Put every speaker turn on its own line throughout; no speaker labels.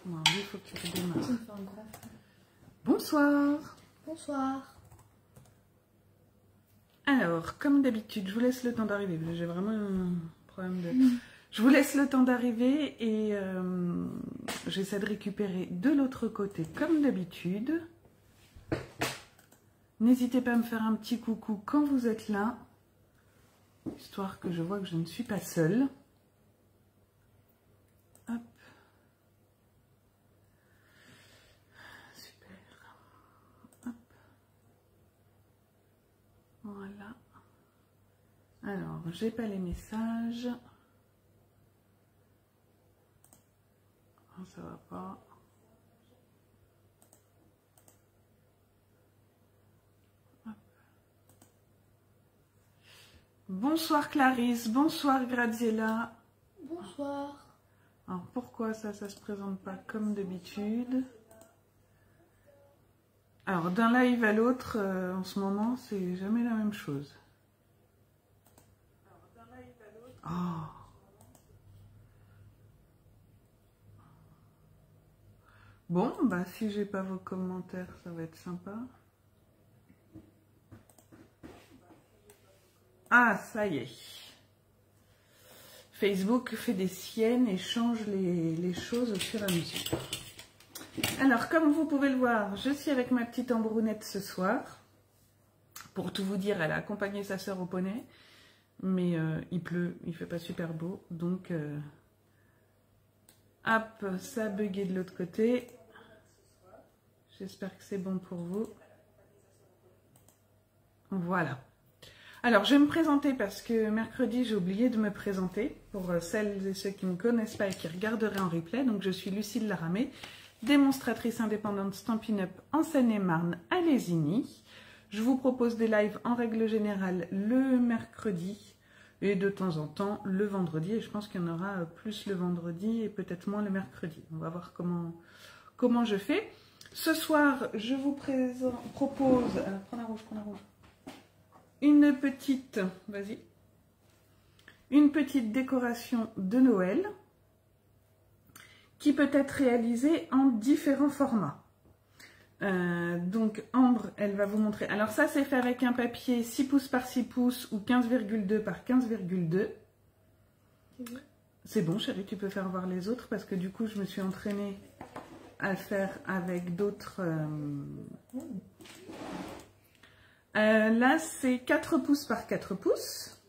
Non, il faut que tu redémarres. Bonsoir.
Bonsoir.
Alors, comme d'habitude, je vous laisse le temps d'arriver. J'ai vraiment un problème de... Je vous laisse le temps d'arriver et j'essaie de récupérer de l'autre côté comme d'habitude. N'hésitez pas à me faire un petit coucou quand vous êtes là, histoire que je vois que je ne suis pas seule. Hop. Super. Hop. Voilà. Alors, j'ai pas les messages. Ça va pas. Hop. Bonsoir Clarisse, bonsoir Graziella.
Bonsoir.
Alors pourquoi ça se présente pas comme d'habitude? Alors d'un live à l'autre, en ce moment, c'est jamais la même chose. Oh. Bon, bah si j'ai pas vos commentaires, ça va être sympa. Ah, ça y est. Facebook fait des siennes et change les choses au fur et à mesure. Alors, comme vous pouvez le voir, je suis avec ma petite Ambrounette ce soir. Pour tout vous dire, elle a accompagné sa sœur au poney. Mais il pleut, il fait pas super beau. Donc, hop, ça a bugué de l'autre côté. J'espère que c'est bon pour vous. Voilà. Alors, je vais me présenter parce que mercredi, j'ai oublié de me présenter pour celles et ceux qui ne me connaissent pas et qui regarderaient en replay. Donc, je suis Lucille Laramé, démonstratrice indépendante Stampin' Up en Seine-et-Marne à Lésigny. Je vous propose des lives en règle générale le mercredi et de temps en temps le vendredi. Et je pense qu'il y en aura plus le vendredi et peut-être moins le mercredi. On va voir comment je fais. Ce soir, je vous propose... prends la rouge, prends la rouge. Une petite décoration de Noël qui peut être réalisée en différents formats. Donc Ambre, elle va vous montrer. Alors ça, c'est fait avec un papier 6 pouces par 6 pouces ou 15,2 par 15,2. C'est bon, chérie, tu peux faire voir les autres parce que du coup, je me suis entraînée à le faire avec d'autres... là, c'est 4 pouces par 4 pouces.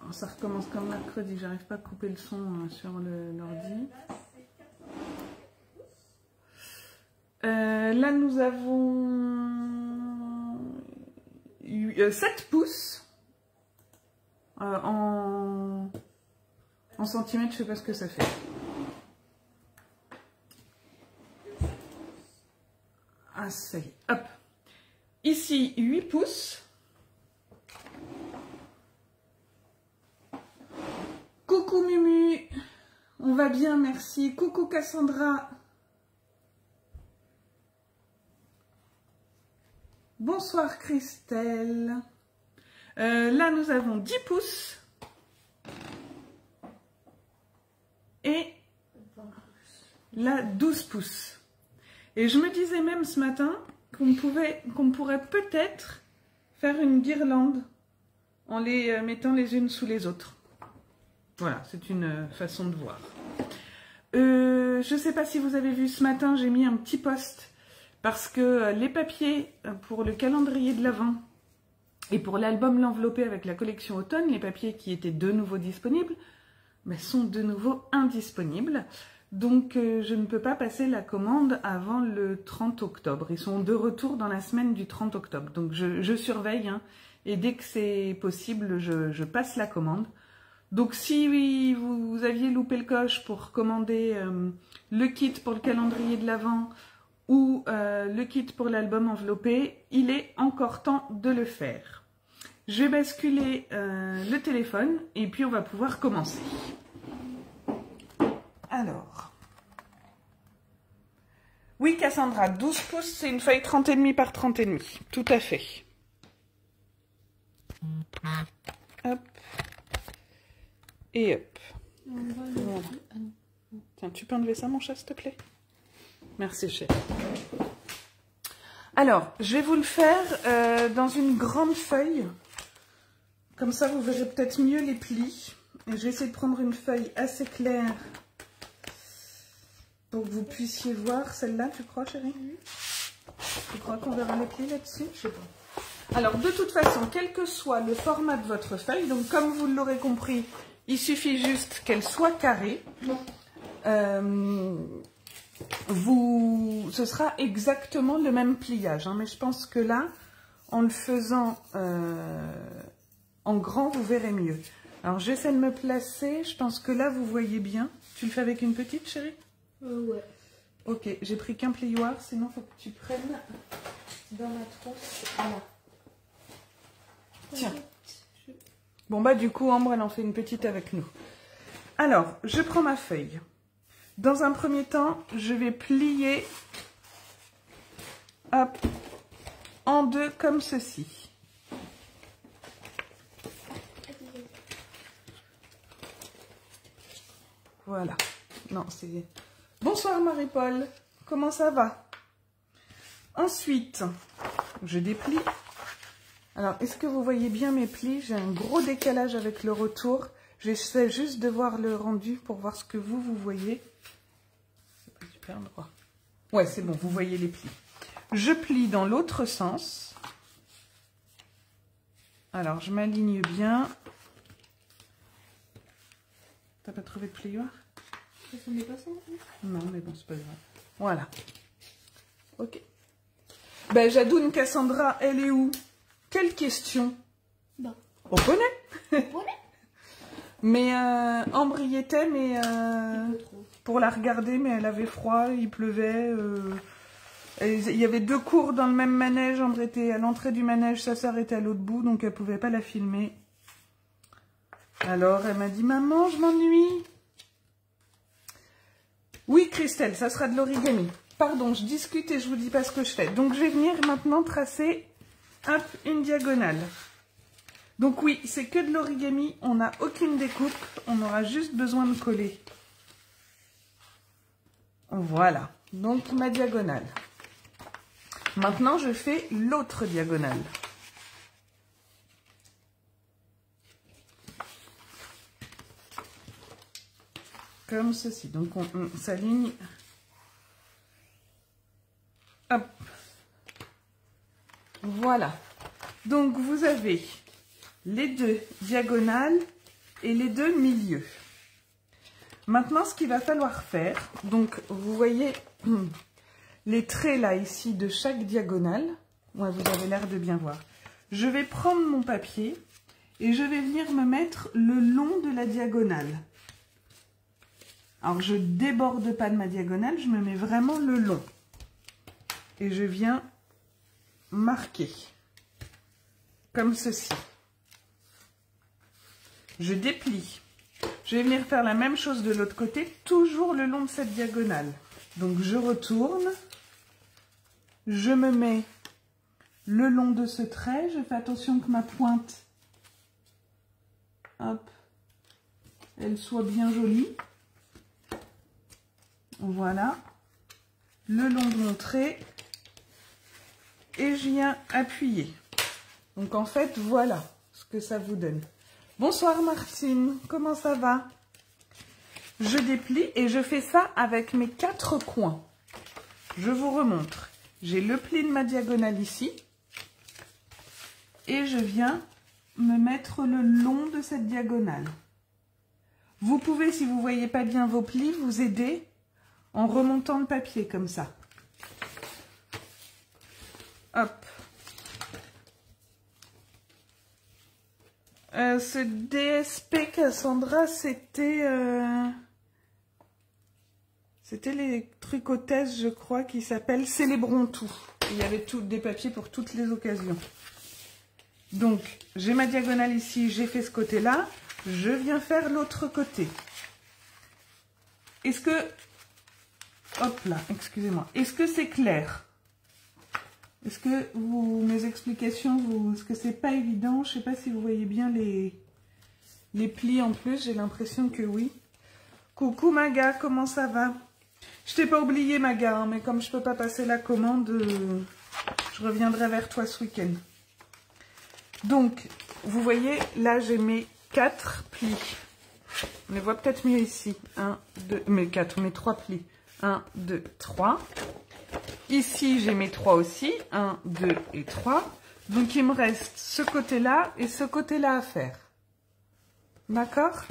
Alors, ça recommence comme mercredi. J'arrive pas à couper le son sur l'ordi. Là, nous avons 7 pouces en centimètres. Je sais pas ce que ça fait. Ah, ça y est, hop. Ici, 8 pouces. Coucou Mumu, on va bien, merci. Coucou Cassandra. Bonsoir Christelle. Là, nous avons 10 pouces. Et là, 12 pouces. Et je me disais même ce matin qu'on pourrait peut-être faire une guirlande en les mettant les unes sous les autres. Voilà, c'est une façon de voir. Je ne sais pas si vous avez vu ce matin, j'ai mis un petit post parce que les papiers pour le calendrier de l'Avent et pour l'album L'Enveloppé avec la collection automne, les papiers qui étaient de nouveau disponibles, mais sont de nouveau indisponibles. Donc, je ne peux pas passer la commande avant le 30 octobre. Ils sont de retour dans la semaine du 30 octobre. Donc, je surveille. Hein, et dès que c'est possible, je passe la commande. Donc, si vous aviez loupé le coche pour commander le kit pour le calendrier de l'Avent ou le kit pour l'album enveloppé, il est encore temps de le faire. Je vais basculer le téléphone et puis on va pouvoir commencer. Alors, oui Cassandra, 12 pouces, c'est une feuille 30,5 par 30,5, tout à fait. Hop. Et hop. Voilà. Tiens, tu peux enlever ça, mon chat, s'il te plaît? Merci, chérie. Alors, je vais vous le faire dans une grande feuille. Comme ça, vous verrez peut-être mieux les plis. Et je vais essayer de prendre une feuille assez claire pour que vous puissiez voir celle-là, tu crois, chérie? Tu crois qu'on verra les plis là-dessus? Je sais pas. Alors, de toute façon, quel que soit le format de votre feuille, donc comme vous l'aurez compris, il suffit juste qu'elle soit carrée. Ce sera exactement le même pliage, hein, mais je pense que là, en le faisant en grand, vous verrez mieux. Alors, j'essaie de me placer. Je pense que là, vous voyez bien. Tu le fais avec une petite, chérie?
Ouais.
Ok, j'ai pris qu'un plioir, sinon il faut que tu prennes dans ma trousse. Voilà. Tiens. Bon, bah du coup, Ambre, elle en fait une petite avec nous. Alors, je prends ma feuille. Dans un premier temps, je vais plier hop, en deux comme ceci. Voilà. Non, c'est... Bonsoir Marie-Paul, comment ça va? Ensuite, je déplie. Alors, est-ce que vous voyez bien mes plis? J'ai un gros décalage avec le retour. J'essaie juste de voir le rendu pour voir ce que vous voyez. C'est pas super droit. Ouais, c'est bon, vous voyez les plis. Je plie dans l'autre sens. Alors, je m'aligne bien. T'as pas trouvé de plioir?
Ça n'est pas ça?
Non, mais bon, c'est pas grave. Voilà. Ok. Ben, Jadoune Cassandra, elle est où? Quelle question?
Bah.
Au poney.
Poney.
Mais Ambre y était, mais pour la regarder, mais elle avait froid, il pleuvait. Il y avait deux cours dans le même manège. Ambre était à l'entrée du manège, sa sœur était à l'autre bout, donc elle pouvait pas la filmer. Alors, elle m'a dit, maman, je m'ennuie. Oui, Christelle, ça sera de l'origami. Pardon, je discute et je vous dis pas ce que je fais. Donc, je vais venir maintenant tracer hop, une diagonale. Donc oui, c'est que de l'origami, on n'a aucune découpe, on aura juste besoin de coller. Voilà, donc ma diagonale. Maintenant, je fais l'autre diagonale. Comme ceci. Donc on s'aligne. Hop. Voilà. Donc vous avez les deux diagonales et les deux milieux. Maintenant, ce qu'il va falloir faire, donc vous voyez les traits là ici de chaque diagonale. Ouais, vous avez l'air de bien voir. Je vais prendre mon papier et je vais venir me mettre le long de la diagonale. Alors, je déborde pas de ma diagonale, je me mets vraiment le long. Et je viens marquer, comme ceci. Je déplie. Je vais venir faire la même chose de l'autre côté, toujours le long de cette diagonale. Donc, je retourne. Je me mets le long de ce trait. Je fais attention que ma pointe, hop, elle soit bien jolie. Voilà, le long de mon trait et je viens appuyer. Donc en fait, voilà ce que ça vous donne. Bonsoir Martine, comment ça va? Je déplie et je fais ça avec mes 4 coins. Je vous remontre. J'ai le pli de ma diagonale ici et je viens me mettre le long de cette diagonale. Vous pouvez, si vous ne voyez pas bien vos plis, vous aider en remontant le papier comme ça. Hop. Ce DSP Cassandra, c'était les trucs hôtesses, je crois, qui s'appellent Célébrons tout. Il y avait des papiers pour toutes les occasions. Donc, j'ai ma diagonale ici, j'ai fait ce côté-là. Je viens faire l'autre côté. Est-ce que... Hop là, excusez-moi. Est-ce que c'est clair? Est-ce que mes explications, est-ce que c'est pas évident? Je sais pas si vous voyez bien les plis en plus, j'ai l'impression que oui. Coucou Maga, comment ça va? Je t'ai pas oublié Maga, hein, mais comme je peux pas passer la commande, je reviendrai vers toi ce week-end. Donc, vous voyez, là j'ai mes 4 plis. On les voit peut-être mieux ici. 1, 2, mes 4, mes 3 plis. 1, 2, 3. Ici, j'ai mes 3 aussi. 1, 2 et 3. Donc, il me reste ce côté-là et ce côté-là à faire. D'accord?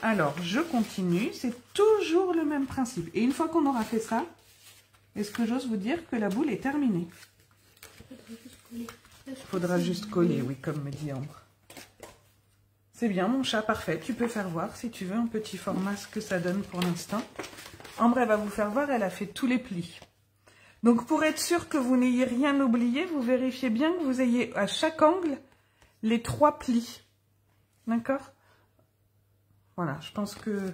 Alors, je continue. C'est toujours le même principe. Et une fois qu'on aura fait ça, est-ce que j'ose vous dire que la boule est terminée? Il faudra juste coller, oui, comme me dit Ambre. C'est bien, mon chat, parfait. Tu peux faire voir, si tu veux, un petit format, ce que ça donne pour l'instant. Ambre, elle va vous faire voir, elle a fait tous les plis. Donc, pour être sûr que vous n'ayez rien oublié, vous vérifiez bien que vous ayez à chaque angle les 3 plis. D'accord? Voilà, je pense que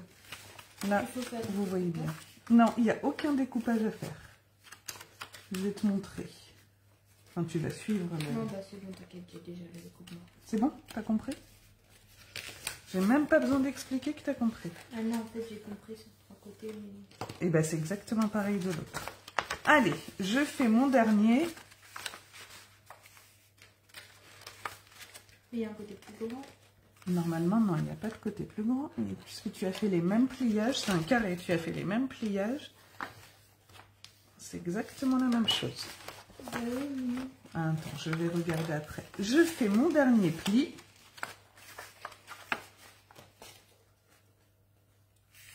là, vous voyez bien. Non, il n'y a aucun découpage à faire. Je vais te montrer. Enfin, tu vas suivre. Mais...
Non, bah c'est bon, t'inquiète, j'ai déjà le découpement.
C'est bon? T'as compris? J'ai même pas besoin d'expliquer que tu as compris.
Ah non, en fait, j'ai compris sur 3 côtés. Mais...
Et bien, c'est exactement pareil de l'autre. Allez, je fais mon dernier.
Il y a un côté plus grand.
Normalement, non, il n'y a pas de côté plus grand. Mais puisque tu as fait les mêmes pliages, c'est un carré, tu as fait les mêmes pliages. C'est exactement la même chose.
Oui.
Attends, je vais regarder après. Je fais mon dernier pli.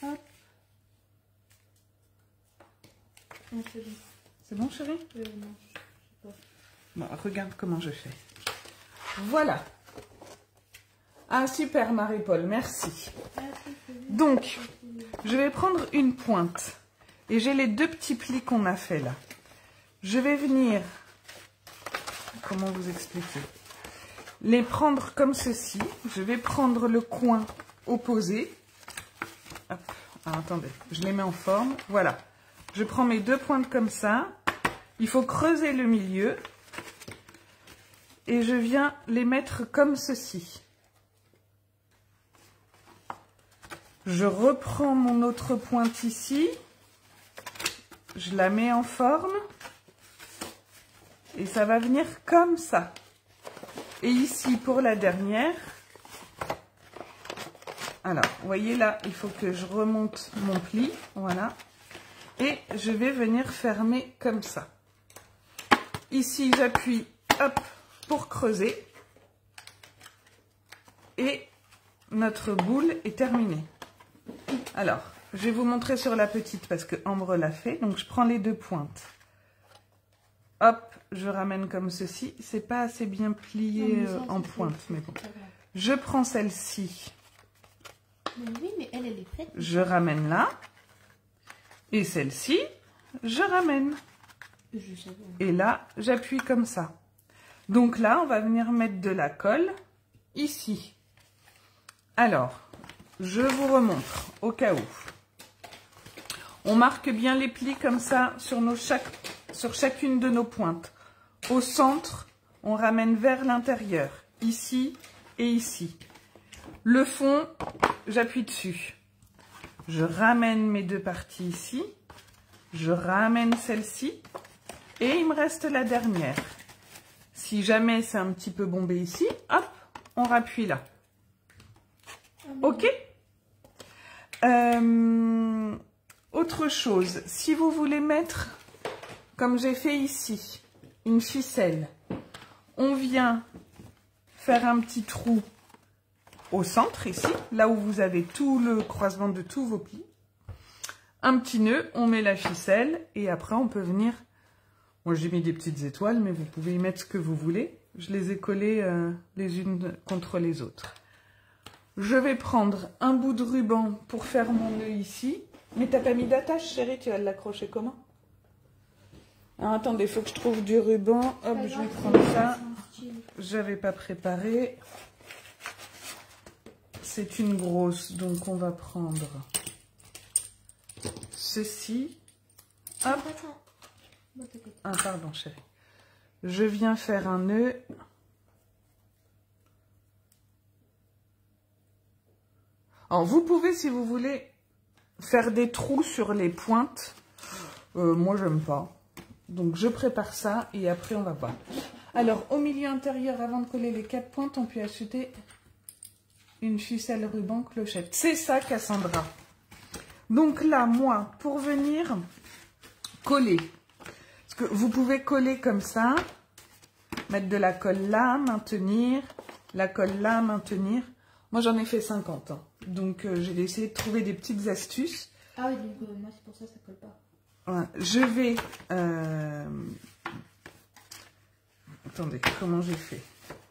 Hop.
Non, c'est bon.
C'est bon, chérie?
Non, je sais pas.
Bon, regarde comment je fais. Voilà. Ah, super, Marie-Paul, merci. Donc, je vais prendre une pointe. Et j'ai les 2 petits plis qu'on a fait là. Je vais venir... Comment vous expliquer? Les prendre comme ceci. Je vais prendre le coin opposé. Hop. Ah, attendez, je les mets en forme. Voilà. Je prends mes 2 pointes comme ça. Il faut creuser le milieu. Et je viens les mettre comme ceci. Je reprends mon autre pointe ici. Je la mets en forme. Et ça va venir comme ça. Et ici, pour la dernière... Alors, vous voyez là, il faut que je remonte mon pli. Voilà. Et je vais venir fermer comme ça. Ici, j'appuie, hop, pour creuser. Et notre boule est terminée. Alors, je vais vous montrer sur la petite parce que Ambre l'a fait. Donc, je prends les 2 pointes. Hop, je ramène comme ceci. C'est pas assez bien plié en pointe, mais bon. Je prends celle-ci.
Mais oui, mais elle est faite.
Je ramène là. Et celle-ci, je ramène.
Je savais.
Et là, j'appuie comme ça. Donc là, on va venir mettre de la colle ici. Alors, je vous remontre au cas où. On marque bien les plis comme ça sur chacune de nos pointes. Au centre, on ramène vers l'intérieur, ici et ici. Le fond, j'appuie dessus. Je ramène mes 2 parties ici. Je ramène celle-ci. Et il me reste la dernière. Si jamais c'est un petit peu bombé ici, hop, on rappuie là. Ok? Autre chose, si vous voulez mettre, comme j'ai fait ici, une ficelle, on vient faire un petit trou au centre ici, là où vous avez tout le croisement de tous vos plis. Un petit nœud, on met la ficelle et après on peut venir... Moi j'ai mis des petites étoiles, mais vous pouvez y mettre ce que vous voulez. Je les ai collées les unes contre les autres. Je vais prendre un bout de ruban pour faire mon nœud ici. Mais t'as pas mis d'attache, chérie, tu vas l'accrocher comment? Alors, attendez, il faut que je trouve du ruban. Hop, je vais prendre ça. J'avais pas préparé. C'est une grosse, donc on va prendre ceci. Hop. Ah, pardon, chérie. Je viens faire un nœud. Alors, vous pouvez, si vous voulez, faire des trous sur les pointes, moi j'aime pas. Donc je prépare ça et après on va voir. Alors au milieu intérieur, avant de coller les 4 pointes, on peut acheter une ficelle ruban clochette. C'est ça Cassandra. Donc là, moi, pour venir coller, parce que vous pouvez coller comme ça, mettre de la colle là, maintenir, la colle là, maintenir. Moi j'en ai fait 50, hein. Donc j'ai essayé de trouver des petites astuces.
Ah oui, donc moi c'est pour ça que ça colle pas.
Ouais, je vais... Attendez, comment j'ai fait?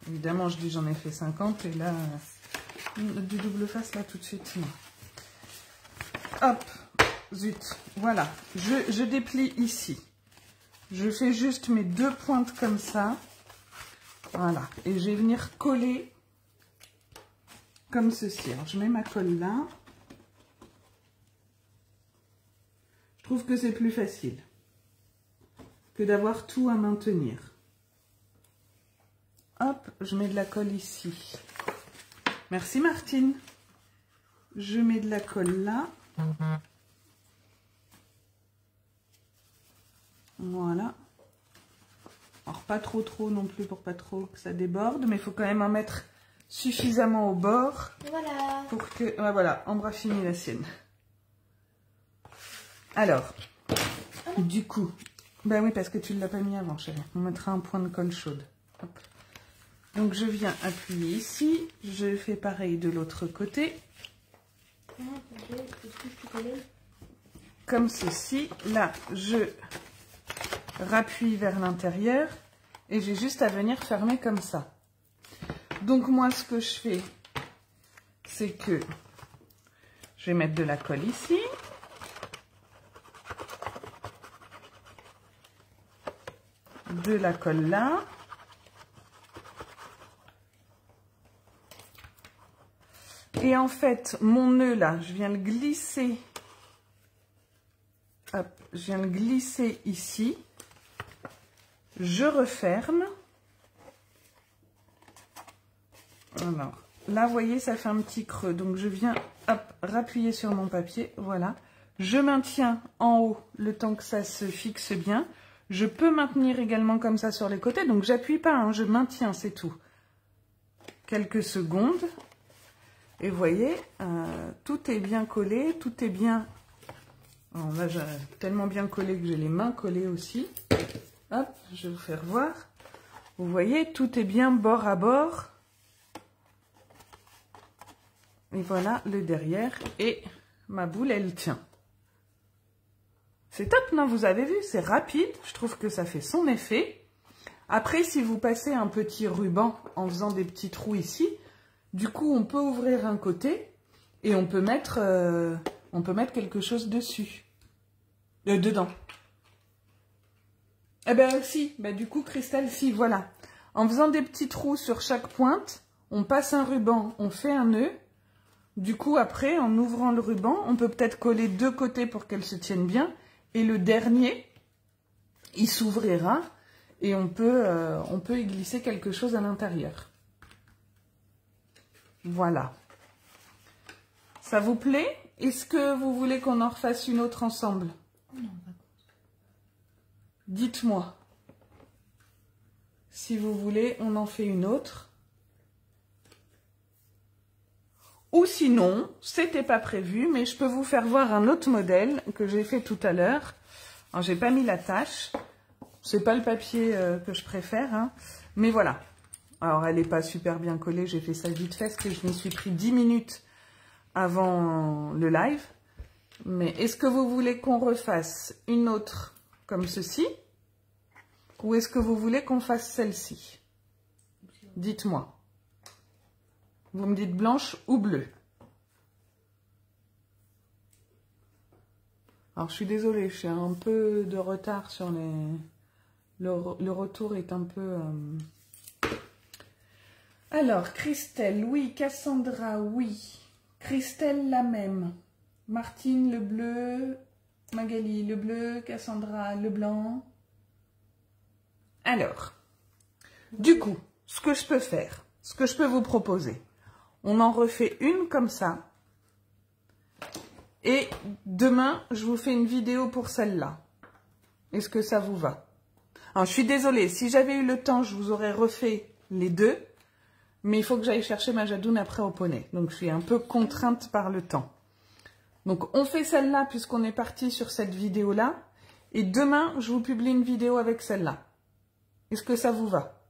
Évidemment, je dis j'en ai fait 50 et là, du double face là tout de suite, non. Hop, zut, voilà, je déplie ici. Je fais juste mes 2 pointes comme ça. Voilà, et je vais venir coller comme ceci. Alors, je mets ma colle là. Je trouve que c'est plus facile que d'avoir tout à maintenir. Hop, je mets de la colle ici. Merci Martine. Je mets de la colle là. Voilà. Alors pas trop non plus pour pas trop que ça déborde, mais il faut quand même en mettre suffisamment au bord.
Voilà.
Pour que... Ouais, voilà, Ambra finit la sienne. Alors, du coup, ben oui, parce que tu ne l'as pas mis avant, chérie. On mettra un point de colle chaude. Hop. Donc je viens appuyer ici, je fais pareil de l'autre côté. Comme ceci. Là, je rappuie vers l'intérieur et j'ai juste à venir fermer comme ça. Donc moi, ce que je fais, c'est que je vais mettre de la colle ici. De la colle là. Et en fait, mon nœud là, je viens le glisser. Hop, je viens le glisser ici. Je referme. Alors, là, vous voyez, ça fait un petit creux. Donc, je viens, hop, rappuyer sur mon papier. Voilà. Je maintiens en haut le temps que ça se fixe bien. Je peux maintenir également comme ça sur les côtés. Donc, j'appuie pas, hein, je maintiens, c'est tout. Quelques secondes. Et vous voyez, tout est bien collé, tout est bien... Alors là, j'ai tellement bien collé que j'ai les mains collées aussi. Hop, je vais vous faire voir. Vous voyez, tout est bien bord à bord. Et voilà le derrière. Et ma boule, elle tient. C'est top, non? Vous avez vu, c'est rapide. Je trouve que ça fait son effet. Après, si vous passez un petit ruban en faisant des petits trous ici, du coup, on peut ouvrir un côté et on peut mettre quelque chose dessus. Dedans. Eh ben si, ben, du coup, Christelle, si, voilà. En faisant des petits trous sur chaque pointe, on passe un ruban, on fait un nœud. Du coup, après, en ouvrant le ruban, on peut peut-être coller 2 côtés pour qu'elle se tienne bien. Et le dernier, il s'ouvrira et on peut y glisser quelque chose à l'intérieur. Voilà. Ça vous plaît? Est-ce que vous voulez qu'on en refasse une autre ensemble?
Non,
dites-moi. Si vous voulez, on en fait une autre. Ou sinon, c'était pas prévu, mais je peux vous faire voir un autre modèle que j'ai fait tout à l'heure. Alors, j'ai pas mis la tache. C'est pas le papier que je préfère, hein. Mais voilà. Alors, elle n'est pas super bien collée. J'ai fait ça vite fait parce que je m'y suis pris 10 minutes avant le live. Mais est-ce que vous voulez qu'on refasse une autre comme ceci? Ou est-ce que vous voulez qu'on fasse celle-ci? Dites-moi. Vous me dites blanche ou bleue? Alors, je suis désolée, j'ai un peu de retard sur les... Le retour est un peu... Alors, Christelle, oui. Cassandra, oui. Christelle, la même. Martine, le bleu. Magali, le bleu. Cassandra, le blanc. Alors, du coup, ce que je peux faire, ce que je peux vous proposer, on en refait une comme ça. Et demain, je vous fais une vidéo pour celle-là. Est-ce que ça vous va? Alors, je suis désolée, si j'avais eu le temps, je vous aurais refait les deux. Mais il faut que j'aille chercher ma Jadoune après au poney. Donc, je suis un peu contrainte par le temps. Donc, on fait celle-là puisqu'on est parti sur cette vidéo-là. Et demain, je vous publie une vidéo avec celle-là. Est-ce que ça vous va?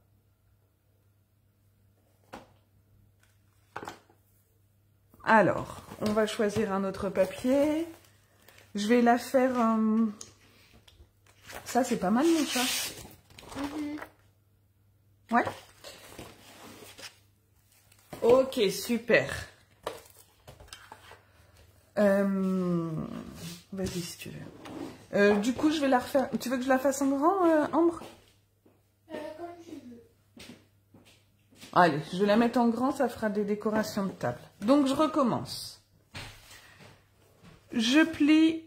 Alors, on va choisir un autre papier. Je vais la faire... Ça, c'est pas mal, mon chat. Ouais. Ok, super. Vas-y, si tu veux. Du coup, je vais la refaire. Tu veux que je la fasse en grand, Ambre?
Comme tu veux.
Allez, je vais la mettre en grand, ça fera des décorations de table. Donc, je recommence. Je plie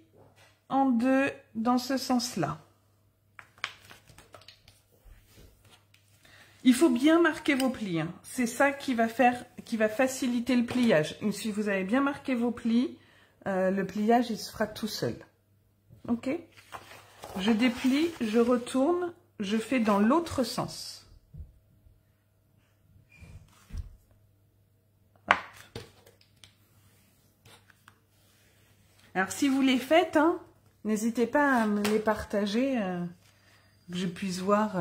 en deux dans ce sens-là. Il faut bien marquer vos plis. Hein. C'est ça qui va faciliter le pliage. Et si vous avez bien marqué vos plis, le pliage, il se fera tout seul. Ok? Je déplie, je retourne, je fais dans l'autre sens. Hop. Alors, si vous les faites, hein, n'hésitez pas à me les partager, que je puisse voir...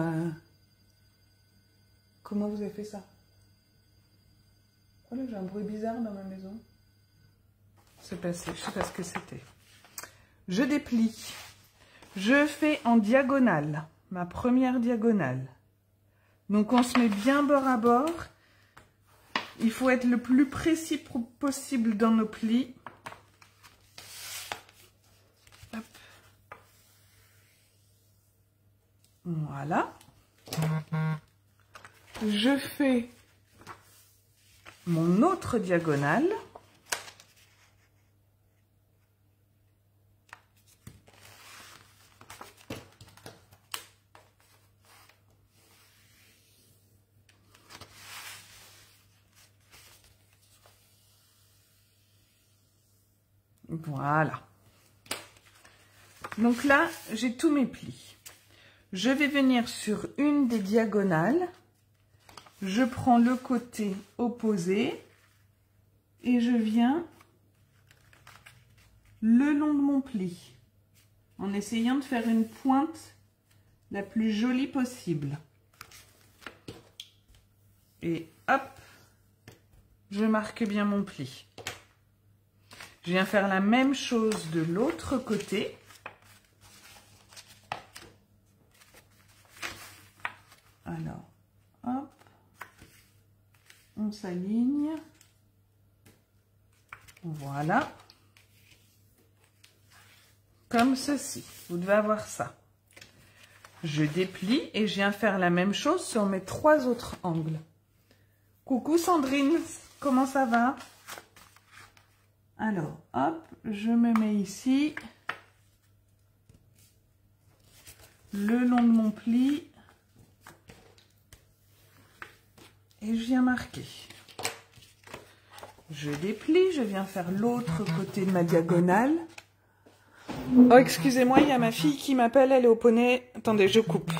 Comment vous avez fait ça? Oh là, j'ai un bruit bizarre dans ma maison. C'est passé, je sais pas ce que c'était. Je déplie. Je fais en diagonale, ma première diagonale. Donc on se met bien bord à bord. Il faut être le plus précis possible dans nos plis. Hop. Voilà. Je fais mon autre diagonale. Voilà. Donc là, j'ai tous mes plis. Je vais venir sur une des diagonales. Je prends le côté opposé et je viens le long de mon pli en essayant de faire une pointe la plus jolie possible. Et hop, je marque bien mon pli. Je viens faire la même chose de l'autre côté. Alors, hop. On s'aligne. Voilà. Comme ceci. Vous devez avoir ça. Je déplie et je viens faire la même chose sur mes trois autres angles. Coucou Sandrine, comment ça va? Alors, hop, je me mets ici. Le long de mon pli. Et je viens marquer. Je déplie, je viens faire l'autre côté de ma diagonale. Oh, excusez-moi, il y a ma fille qui m'appelle, elle est au poney. Attendez, je coupe.